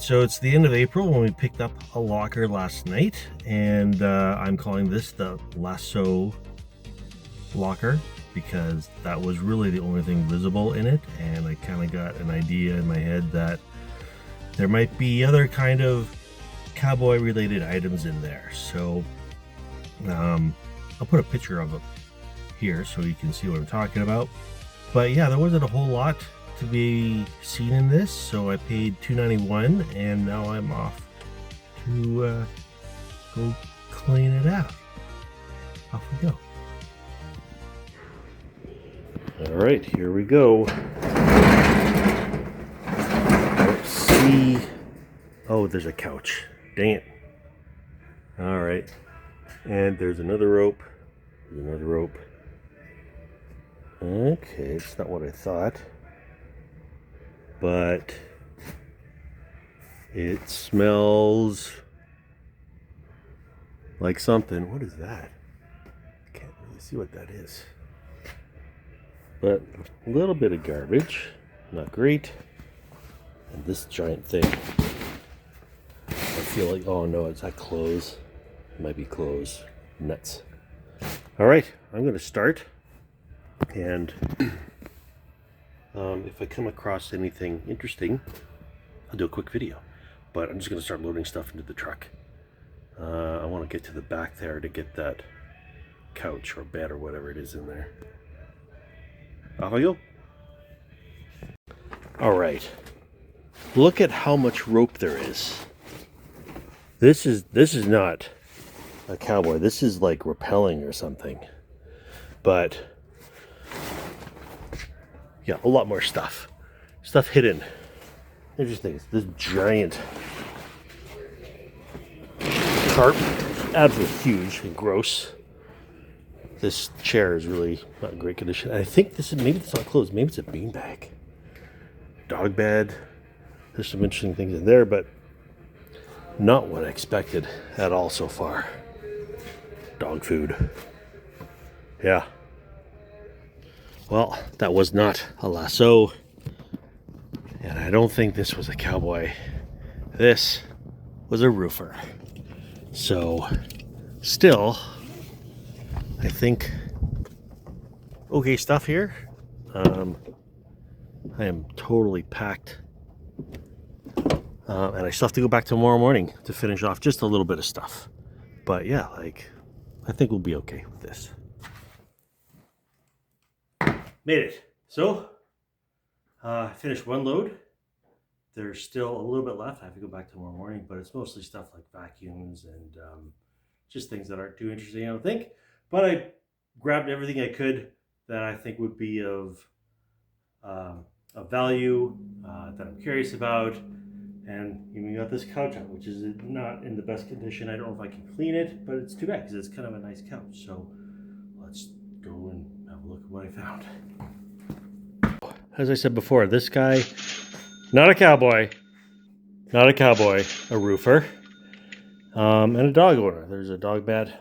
so it's the end of April when we picked up a locker last night, and I'm calling this the Lasso Locker because that was really the only thing visible in it, and I kind of got an idea in my head that there might be other kind of cowboy related items in there. So I'll put a picture of it here so you can see what I'm talking about. But yeah, there wasn't a whole lot to be seen in this, so I paid $2.91, and now I'm off to go clean it out. Off we go. All right, here we go. Let's see. Oh, there's a couch. Dang it. All right, and there's another rope. There's another rope. Okay, it's not what I thought, but it smells like something. What is that? I can't really see what that is, but a little bit of garbage, not great. And this giant thing, I feel like, oh no, is that clothes? It might be clothes. Nuts. All right, I'm going to start. And if I come across anything interesting, I'll do a quick video. But I'm just going to start loading stuff into the truck. I want to get to the back there to get that couch or bed or whatever it is in there. Off I go. All right. Look at how much rope there is. This is not a cowboy. This is like rappelling or something. But yeah, a lot more stuff. Stuff hidden. Interesting. It's this giant tarp. Absolutely huge and gross. This chair is really not in great condition. I think this is, maybe it's not closed. Maybe it's a beanbag. Dog bed. There's some interesting things in there, but not what I expected at all so far. Dog food. Yeah. Well, that was not a lasso, and I don't think this was a cowboy. This was a roofer. So, still, I think, okay stuff here. I am totally packed, and I still have to go back tomorrow morning to finish off just a little bit of stuff. But yeah, like, I think we'll be okay with this. Made it. So, I finished one load. There's still a little bit left. I have to go back tomorrow morning, but it's mostly stuff like vacuums and just things that aren't too interesting, I don't think. But I grabbed everything I could that I think would be of value, that I'm curious about. And even got this couch out, which is not in the best condition. I don't know if I can clean it, but it's too bad because it's kind of a nice couch. So let's go and have a look at what I found. As I said before, this guy, not a cowboy, a roofer, and a dog owner. There's a dog bed.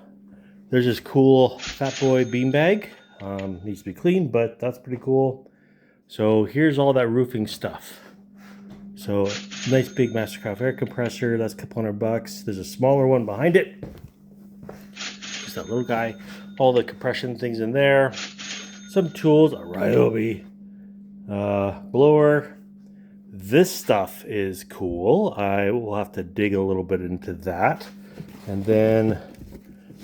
There's this cool Fat Boy beanbag. Needs to be cleaned, but that's pretty cool. So here's all that roofing stuff. So nice big Mastercraft air compressor. That's a couple $100. There's a smaller one behind it. Just that little guy. All the compression things in there. Some tools, a Ryobi blower. This stuff is cool. I will have to dig a little bit into that. And then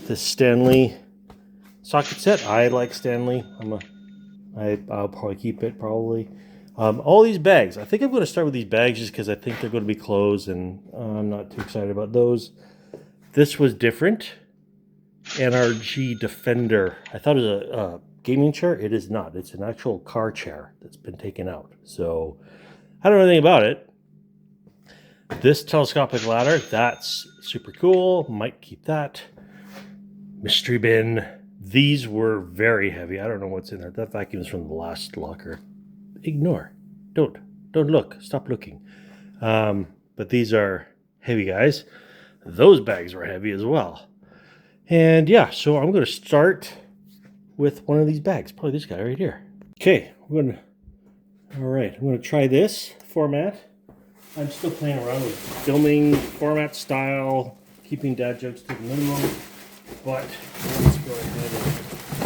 the Stanley socket set. I like Stanley. I'll probably keep it probably. All these bags. I think I'm going to start with these bags just because I think they're going to be closed, and I'm not too excited about those. This was different. NRG Defender. I thought it was a gaming chair. It is not. It's an actual car chair that's been taken out. So I don't know anything about it. This telescopic ladder, that's super cool. Might keep that. Mystery bin. These were very heavy. I don't know what's in there. That vacuum is from the last locker. Ignore. Don't look. Stop looking. But these are heavy guys. Those bags were heavy as well. And yeah, so I'm going to start with one of these bags. Probably this guy right here. Okay, all right, I'm going to try this format. I'm still playing around with filming format style, keeping dad jokes to the minimum, but let's go ahead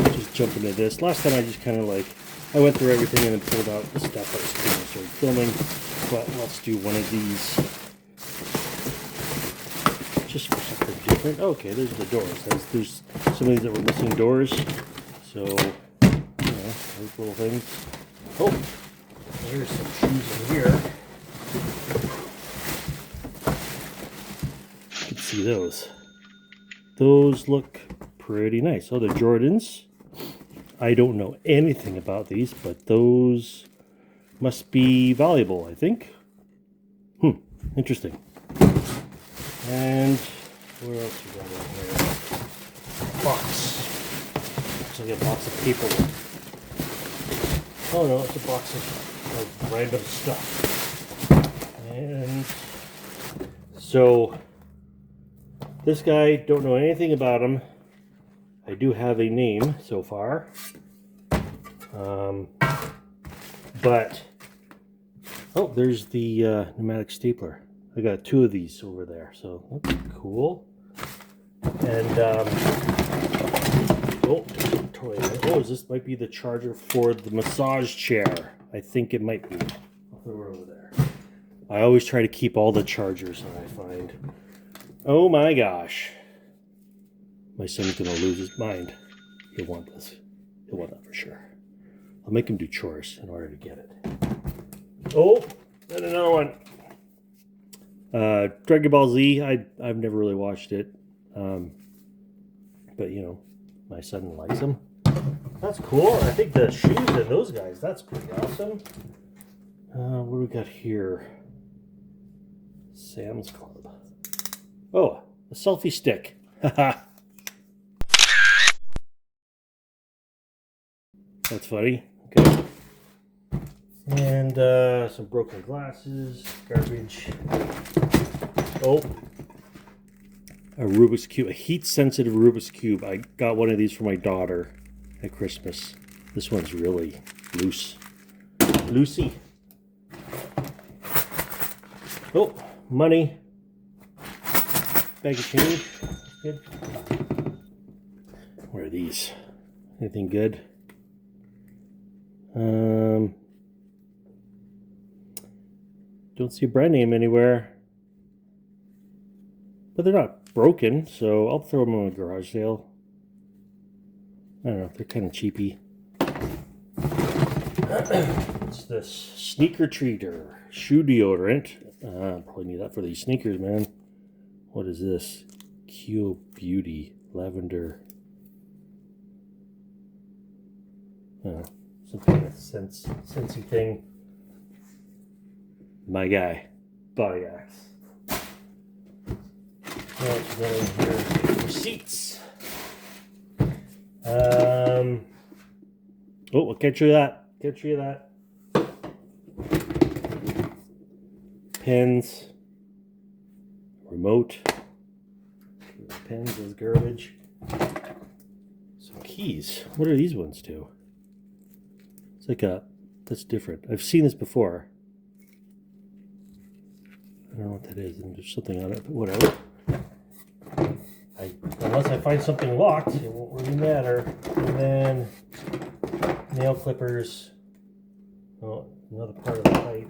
and just jump into this. Last time I just kind of like, I went through everything and then pulled out the stuff that was going to start filming, but let's do one of these just for something different. Okay, there's the doors. There's some of these that were missing doors, so, you know, those little things. Oh, there's some shoes in here. You can see those. Those look pretty nice. Oh, they're Jordans. I don't know anything about these, but those must be valuable, I think. Interesting. And what else we got in here? Box. Looks like a box of paperwork. Oh no, it's a box of random stuff. And so this guy, don't know anything about him. I do have a name so far. But oh, there's the pneumatic stapler. I got 2 of these over there, so that's cool. And this might be the charger for the massage chair. I think it might be. I'll throw it over there. I always try to keep all the chargers that I find. Oh my gosh. My son's gonna lose his mind. He'll want this. He'll want that for sure. I'll make him do chores in order to get it. Oh, and another one. Dragon Ball Z. I've never really watched it, but you know, my son likes them. That's cool. I think the shoes and those guys. That's pretty awesome. What do we got here? Sam's Club. Oh, a selfie stick. Haha. That's funny. Okay. And some broken glasses, garbage. Oh, a Rubik's Cube, a heat-sensitive Rubik's Cube. I got one of these for my daughter at Christmas. This one's really loose. Loosey. Oh, money. Bag of change. Good. What are these? Anything good? Don't see a brand name anywhere. But they're not broken, so I'll throw them on a garage sale. I don't know, they're kind of cheapy. What's this? Sneaker treater. Shoe deodorant. Probably need that for these sneakers, man. What is this? Q Beauty. Lavender. I don't know, some kind of scentsy thing. My guy. Body Axe. What else we got in here? Receipts. Oh, I can't show you that. Can't show you that. Pens. Remote. Pens is garbage. Some keys. What are these ones to? It's like that's different. I've seen this before. I don't know what that is, and there's something on it, but whatever. Unless I find something locked, it won't really matter. And then nail clippers. Oh, another part of the pipe.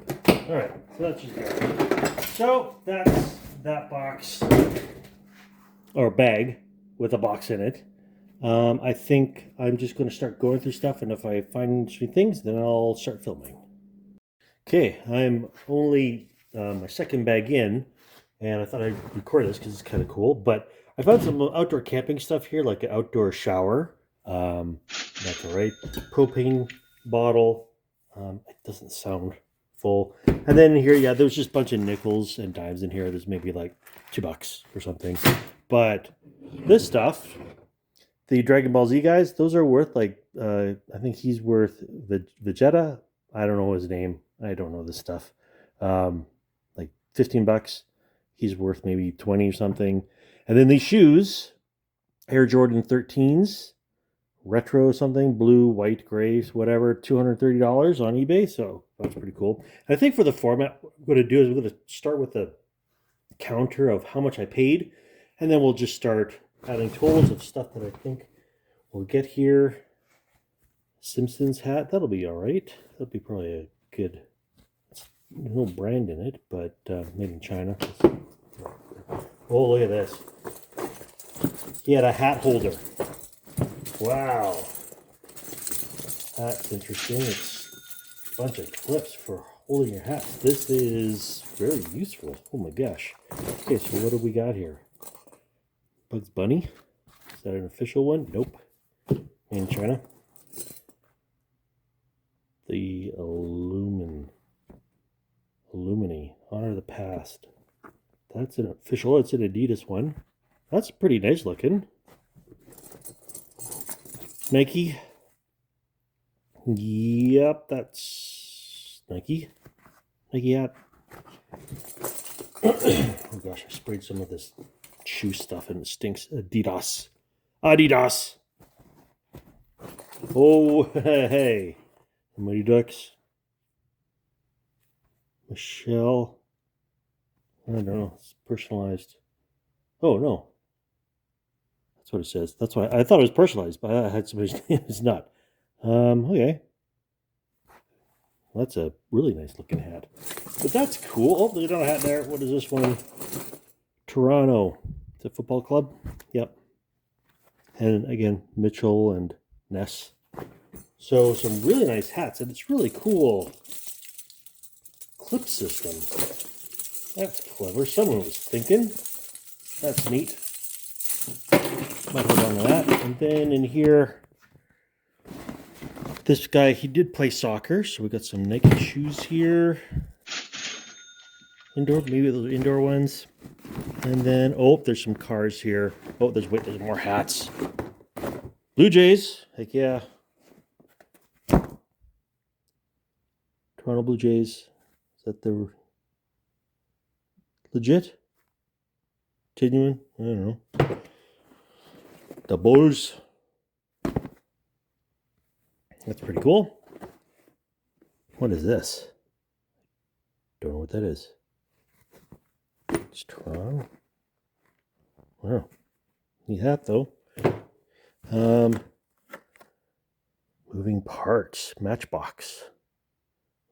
All right, so that's just good. So that's that box or bag with a box in it. I think I'm just going to start going through stuff, and if I find interesting things, then I'll start filming. Okay, I'm only my second bag in, and I thought I'd record this because it's kind of cool, but I found some outdoor camping stuff here, like an outdoor shower. That's all right. Propane bottle. It doesn't sound full. And then here, yeah, there's just a bunch of nickels and dimes in here. There's maybe like $2 or something. But this stuff, the Dragon Ball Z guys, those are worth like, I think he's worth Vegeta. I don't know his name. I don't know this stuff. Like $15. He's worth maybe 20 or something. And then these shoes, Air Jordan 13s, retro something, blue, white, gray, whatever, $230 on eBay. So that's pretty cool. And I think for the format, what I'm going to do is we're going to start with the counter of how much I paid, and then we'll just start adding totals of stuff that I think we'll get here. Simpsons hat, that'll be all right. That'll be probably a good, there's no brand in it, but made in China. Oh, look at this. He had a hat holder. Wow. That's interesting. It's a bunch of clips for holding your hat. This is very useful. Oh my gosh. Okay, so what do we got here? Bugs Bunny. Is that an official one? Nope. Made in China. The Illumini. Honor the past. That's an official. It's an Adidas one. That's pretty nice looking. Nike. Yep, that's Nike. Nike hat. Oh gosh, I sprayed some of this shoe stuff and it stinks. Adidas. Adidas. Oh, hey. Mighty Ducks. Michelle. I don't know. It's personalized. Oh, no. That's what it says. That's why I thought it was personalized, but I had somebody's name. It's not. Okay. That's a really nice looking hat. But that's cool. Oh, there's another hat there. What is this one? Toronto. It's a football club. Yep. And again, Mitchell and Ness. So some really nice hats, and it's really cool clip system. That's clever. Someone was thinking. That's neat. Might hold on to that. And then in here, this guy, he did play soccer, so we got some Nike shoes here. Indoor, maybe those indoor ones. And then, oh, there's some cars here. Oh, there's more hats. Blue Jays, heck yeah. Toronto Blue Jays. Is that the legit? Genuine? I don't know. The Bulls. That's pretty cool. What is this? Don't know what that is. It's Toronto. Wow. Neat hat though. Moving parts. Matchbox.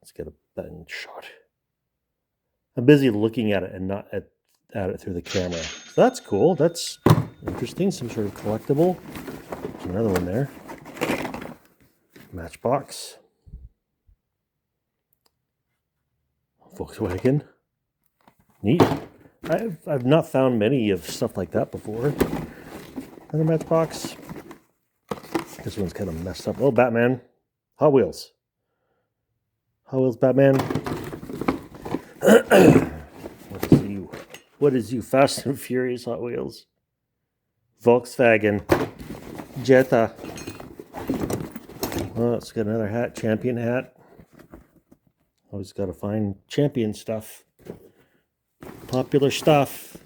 Let's get a button shot. I'm busy looking at it and not at it through the camera. So that's cool. That's interesting. Some sort of collectible. There's another one there. Matchbox. Volkswagen. Neat. I've not found many of stuff like that before. Another Matchbox. This one's kind of messed up. Oh, Batman. Hot Wheels. Hot Wheels Batman. What is you? Fast and Furious Hot Wheels. Volkswagen. Jetta. Oh, it's got another hat. Champion hat. Always got to find champion stuff. Popular stuff.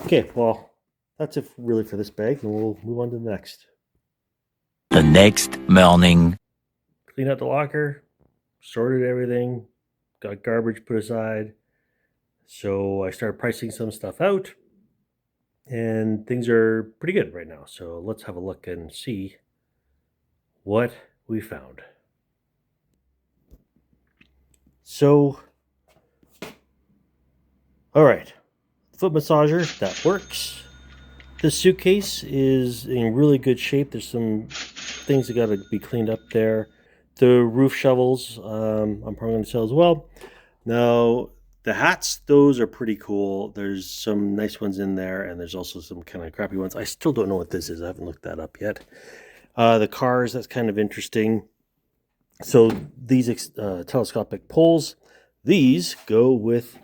Okay, well, that's it really for this bag, and we'll move on to the next. The next morning. Cleaned out the locker. Sorted everything. Got garbage put aside. So I started pricing some stuff out. And things are pretty good right now. So let's have a look and see what we found. So, all right, foot massager, that works. This suitcase is in really good shape. There's some things that got to be cleaned up there. The roof shovels, I'm probably going to sell as well. Now, the hats, those are pretty cool. There's some nice ones in there, and there's also some kind of crappy ones. I still don't know what this is. I haven't looked that up yet. The cars, that's kind of interesting. So these telescopic poles, these go with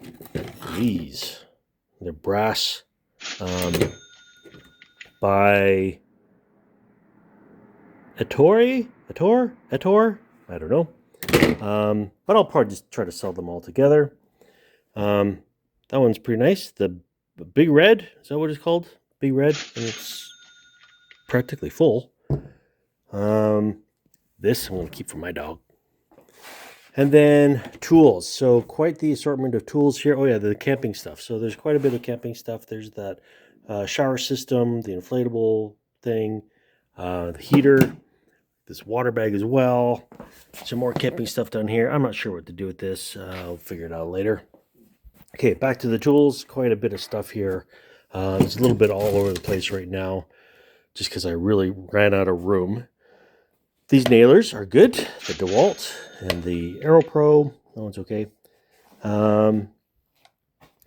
these. They're brass by Ettore? I don't know. But I'll probably just try to sell them all together. That one's pretty nice. The Big Red, is that what it's called? Big Red, and it's practically full. This I'm going to keep for my dog. And then tools. So quite the assortment of tools here. Oh yeah, the camping stuff. So there's quite a bit of camping stuff. There's that shower system, the inflatable thing, the heater, this water bag as well. Some more camping stuff down here. I'm not sure what to do with this. I'll figure it out later. Okay, back to the tools. Quite a bit of stuff here. It's a little bit all over the place right now, just because I really ran out of room. These nailers are good. The DeWalt and the Aero Pro. That one's okay.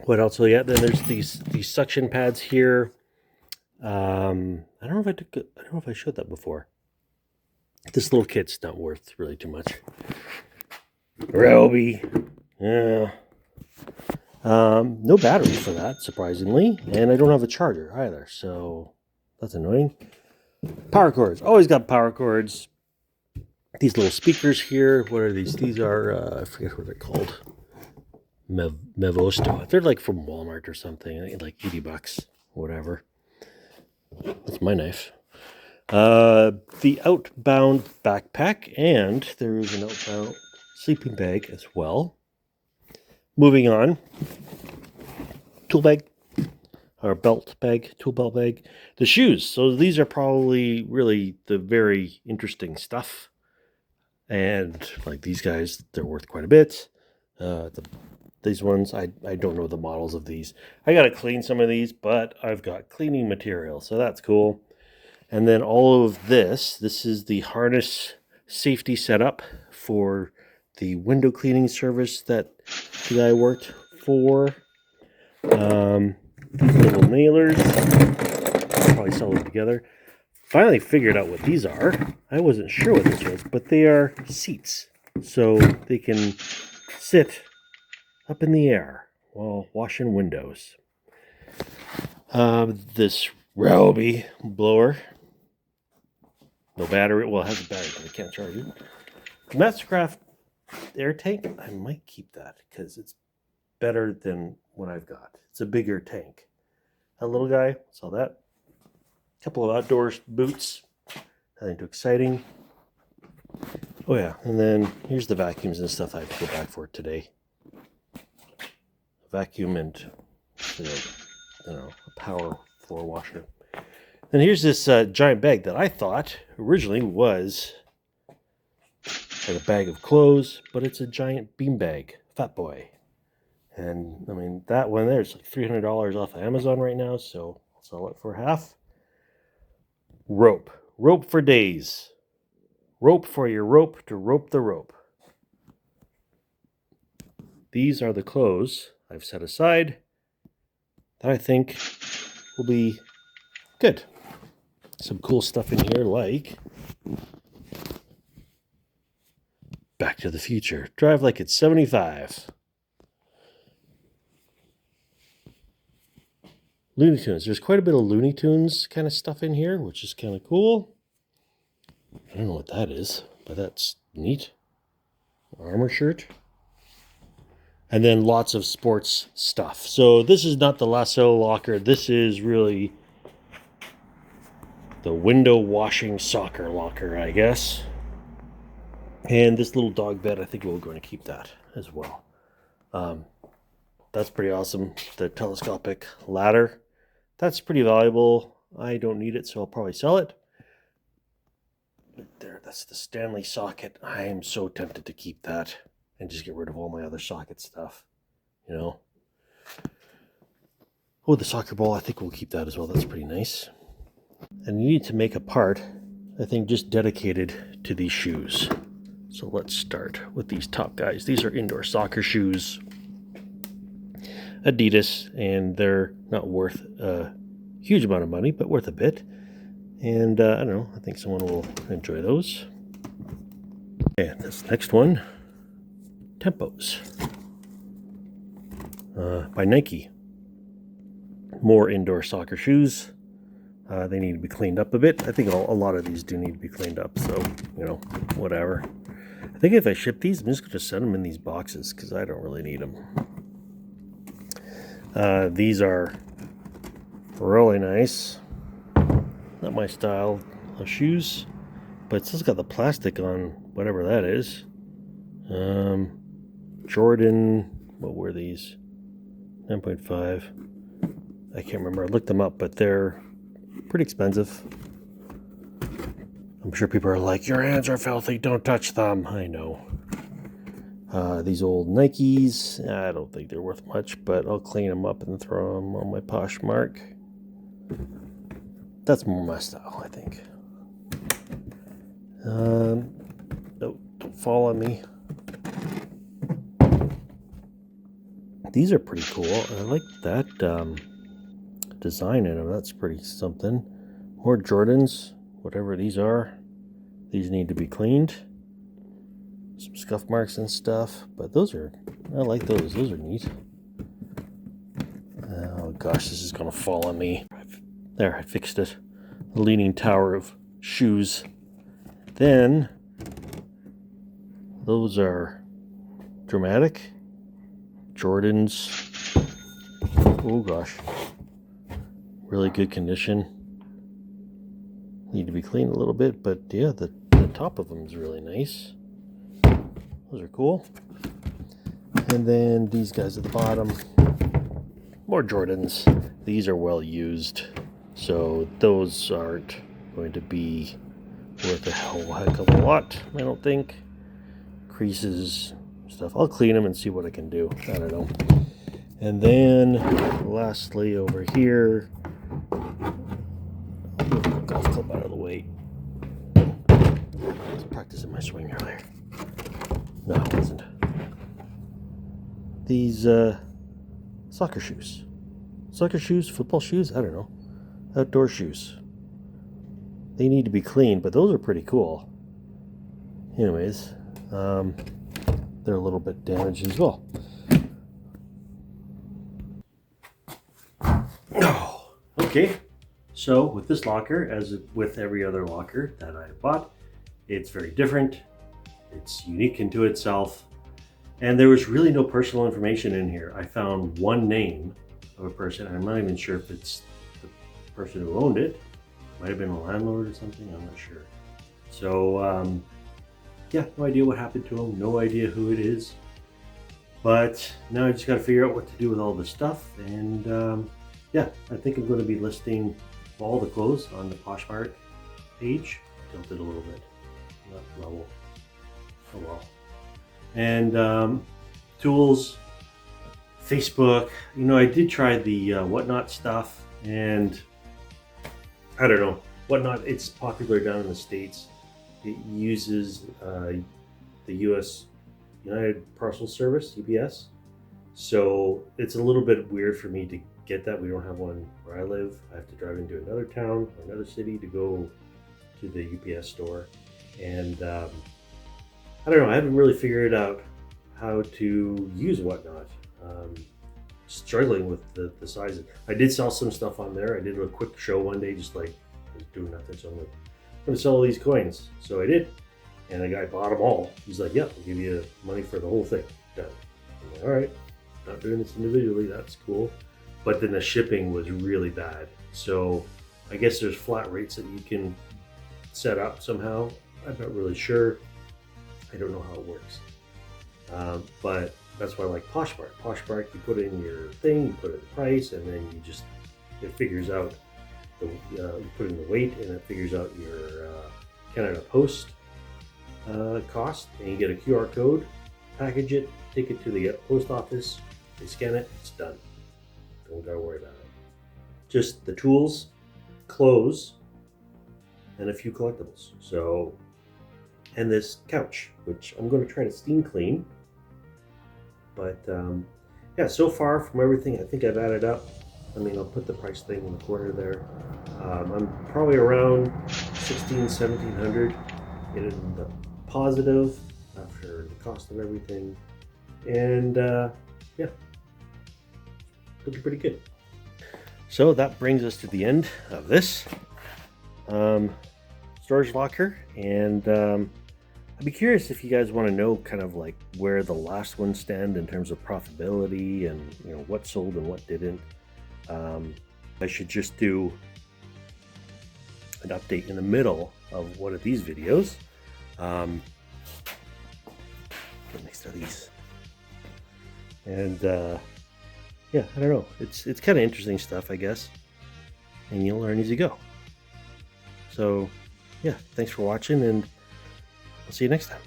What else? So yeah, then there's these suction pads here. I don't know if I don't know if I showed that before. This little kit's not worth really too much. Ryobi. Yeah. No battery for that, surprisingly. And I don't have a charger either, so that's annoying. Power cords. Always got power cords. These little speakers here. What are these? These are, I forget what they're called. Mevosto. They're like from Walmart or something. I think like $80, whatever. That's my knife. The Outbound backpack, and there is an Outbound sleeping bag as well. Moving on. Tool bag. Or belt bag. Tool belt bag. The shoes. So these are probably really the very interesting stuff. And like these guys, they're worth quite a bit. These ones, I don't know the models of these. I got to clean some of these, but I've got cleaning material, so that's cool. And then all of this is the harness safety setup for the window cleaning service that the guy worked for. These little nailers, I'll probably sell them together. Finally figured out what these are. I wasn't sure what this was, but they are seats. So they can sit up in the air while washing windows. This Ryobi blower. No battery. Well, it has a battery, but I can't charge it. Mastercraft air tank. I might keep that because it's better than what I've got. It's a bigger tank. That little guy, saw that. A couple of outdoor boots. Nothing too exciting. Oh yeah, and then here's the vacuums and stuff I have to go back for today. Vacuum and a power floor washer. And here's this giant bag that I thought originally was like a bag of clothes, but it's a giant bean bag, fat boy. And I mean that one there is like $300 off of Amazon right now, so I'll sell it for half. Rope for days. Rope for your rope to rope the rope. These are the clothes I've set aside that I think will be good. Some cool stuff in here like Back to the Future. Drive like it's 75. Looney Tunes. There's quite a bit of Looney Tunes kind of stuff in here, which is kind of cool. I don't know what that is, but that's neat. Armor shirt. And then lots of sports stuff. So this is not the Lasso Locker. This is really the window washing soccer locker, I guess. And this little dog bed, I think we're going to keep that as well. That's pretty awesome. The telescopic ladder. That's pretty valuable. I don't need it, so I'll probably sell it. Right there, that's the Stanley socket. I am so tempted to keep that and just get rid of all my other socket stuff, you know. Oh, the soccer ball, I think we'll keep that as well. That's pretty nice. And you need to make a part, I think, just dedicated to these shoes. So let's start with these top guys. These are indoor soccer shoes. Adidas, and they're not worth a huge amount of money, but worth a bit. And I don't know, I think someone will enjoy those. And this next one, Tempos by Nike. More indoor soccer shoes. They need to be cleaned up a bit. I think a lot of these do need to be cleaned up, so, you know, whatever. I think if I ship these, I'm just going to send them in these boxes because I don't really need them. These are really nice. Not my style of shoes, but it's still got the plastic on whatever that is. Jordan, what were these? 9.5. I can't remember. I looked them up, but they're pretty expensive. I'm sure people are like, your hands are filthy, don't touch them. I know. These old Nikes, I don't think they're worth much, but I'll clean them up and throw them on my Poshmark. That's more my style, I think. No, don't fall on me. These are pretty cool. I like that design in them. That's pretty something. More Jordans, whatever these are. These need to be cleaned. Some scuff marks and stuff, but I like those. Those are neat. Oh gosh, this is gonna fall on me. There, I fixed it. The Leaning Tower of shoes. Then, those are dramatic. Jordans. Oh gosh. Really good condition. Need to be cleaned a little bit, but yeah, the top of them is really nice. Those are cool. And then these guys at the bottom. More Jordans. These are well used, so those aren't going to be worth a whole heck of a lot, I don't think. Creases, stuff. I'll clean them and see what I can do. I don't know. And then, lastly, over here, I'll move the golf club out of the way. I was practicing my swing earlier. No, it wasn't. These soccer shoes. Soccer shoes, football shoes, I don't know. Outdoor shoes. They need to be cleaned, but those are pretty cool. Anyways, they're a little bit damaged as well. Oh, okay. So with this locker, as with every other locker that I bought, it's very different. It's unique into itself. And there was really no personal information in here. I found one name of a person. I'm not even sure if it's the person who owned it. Might have been a landlord or something, I'm not sure. So, yeah, no idea what happened to him, no idea who it is. But now I just got to figure out what to do with all this stuff. And yeah, I think I'm going to be listing all the clothes on the Poshmark page. Tilted a little bit, not level. Oh well. And tools, Facebook. You know, I did try the Whatnot stuff, and I don't know. Whatnot, it's popular down in the States. It uses the U.S. United Parcel Service, UPS. So it's a little bit weird for me to get that. We don't have one where I live. I have to drive into another town or another city to go to the UPS store. And I don't know, I haven't really figured out how to use Whatnot. Struggling with the sizes. I did sell some stuff on there. I did a quick show one day, just like I was doing nothing. So I'm like, I'm gonna sell all these coins. So I did. And the guy bought them all. He's like, yeah, I'll give you money for the whole thing. Done. I'm like, all right, not doing this individually, that's cool. But then the shipping was really bad. So I guess there's flat rates that you can set up somehow. I'm not really sure. I don't know how it works. But that's why I like Poshmark. Poshmark, you put in your thing, you put in the price, and then it figures out, you put in the weight, and it figures out your Canada Post cost, and you get a QR code, package it, take it to the post office, they scan it, it's done. Don't gotta worry about it. Just the tools, clothes, and a few collectibles. So, and this couch, which I'm going to try to steam clean. But yeah, so far from everything, I think I've added up. I mean, I'll put the price thing in the corner there. I'm probably around $1,1700 in the positive after the cost of everything. And yeah, looking pretty good. So that brings us to the end of this storage locker. And I'd be curious if you guys want to know kind of like where the last ones stand in terms of profitability and, you know, what sold and what didn't. I should just do an update in the middle of one of these videos. Get next to these. And yeah, I don't know. It's kind of interesting stuff, I guess. And you'll learn as you go. So yeah, thanks for watching, and I'll see you next time.